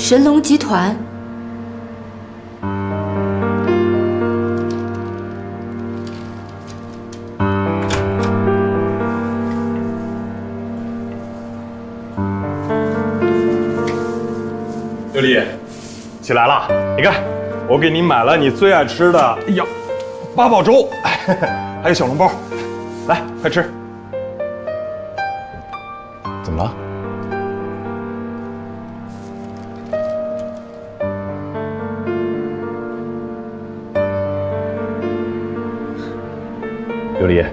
神龙集团。刘丽，起来了！你看，我给你买了你最爱吃的八宝粥，还有小笼包，来，快吃。怎么了？刘丽，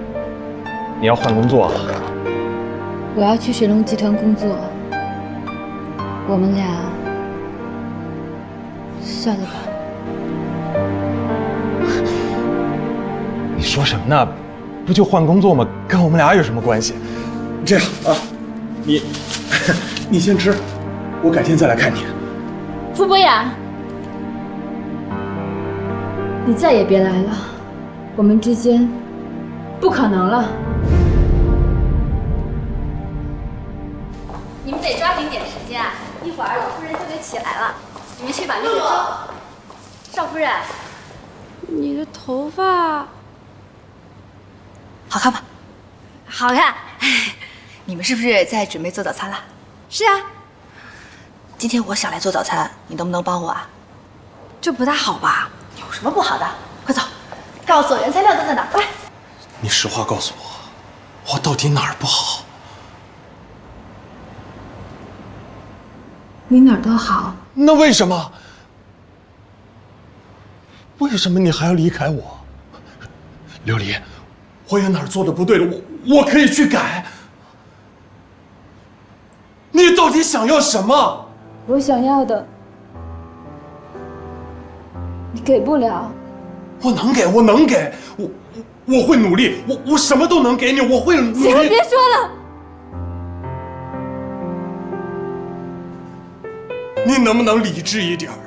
你要换工作了？我要去神龙集团工作，我们俩算了吧。你说什么呢？不就换工作吗？跟我们俩有什么关系？这样啊，你先吃，我改天再来看你。傅博雅，你再也别来了，我们之间不可能了。你们得抓紧点时间啊！一会儿老夫人就得起来了，你们去把那个粥。少夫人，你的头发好看吗？好看。你们是不是在准备做早餐了？是啊。今天我想来做早餐，你能不能帮我啊？这不大好吧？有什么不好的？快走，告诉我原材料都在哪儿。快！你实话告诉我，我到底哪儿不好？你哪儿都好。那为什么？为什么你还要离开我？琉璃，我有哪儿做的不对了？我可以去改。你到底想要什么？我想要的，你给不了。我能给，我能给，我会努力，我什么都能给你，我会努力。行了，别说了。你能不能理智一点儿？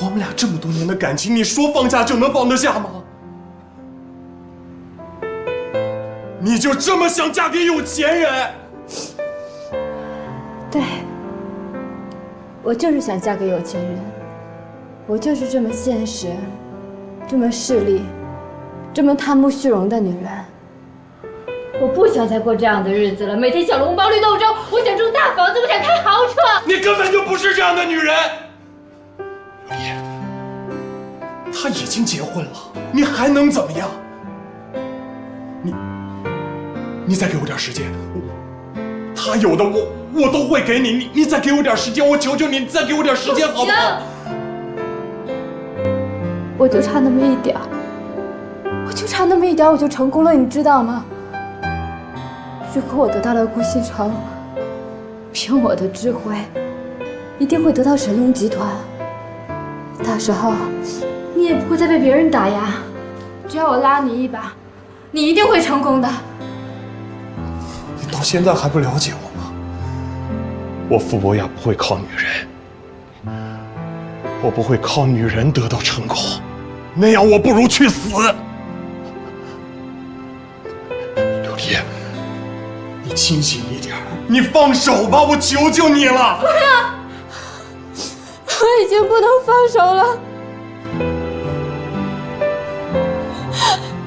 我们俩这么多年的感情，你说放下就能放得下吗？你就这么想嫁给有钱人？对，我就是想嫁给有钱人，我就是这么现实，这么势利，这么贪慕虚荣的女人。我不想再过这样的日子了，每天小笼包绿豆粥，我想住大房子，我想开豪车。你根本就不是这样的女人。刘烨，他已经结婚了，你还能怎么样？你再给我点时间，他有的我都会给你，你再给我点时间，我求求你，再给我点时间好不好？我就差那么一点儿，我就差那么一点儿，我就成功了，你知道吗？如果我得到了顾西城，凭我的智慧，一定会得到神龙集团。到时候，你也不会再被别人打压。只要我拉你一把，你一定会成功的。你到现在还不了解我吗？我傅博雅不会靠女人，我不会靠女人得到成功，那样我不如去死。刘烨，你清醒一点，你放手吧，我求求你了。不要，我已经不能放手了。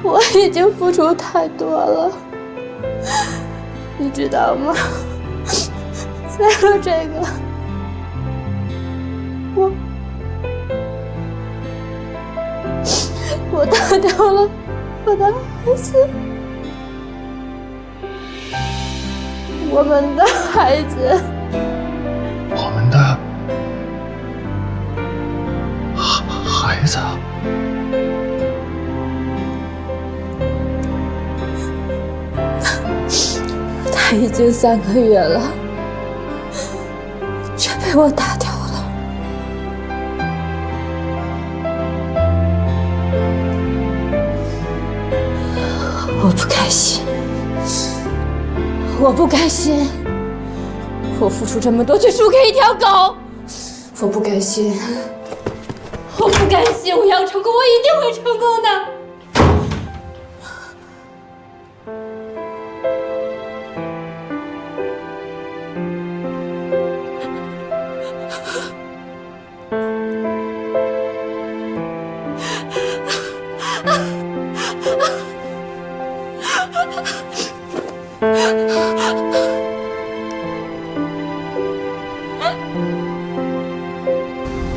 我已经付出太多了，你知道吗？为了这个，我打掉了我的孩子，我们的孩子，我们的孩子。他已经3个月了，却被我打掉了。我不开心，我不甘心，我付出这么多，却输给一条狗。我不甘心，我不甘心，我要成功，我一定会成功的。啊！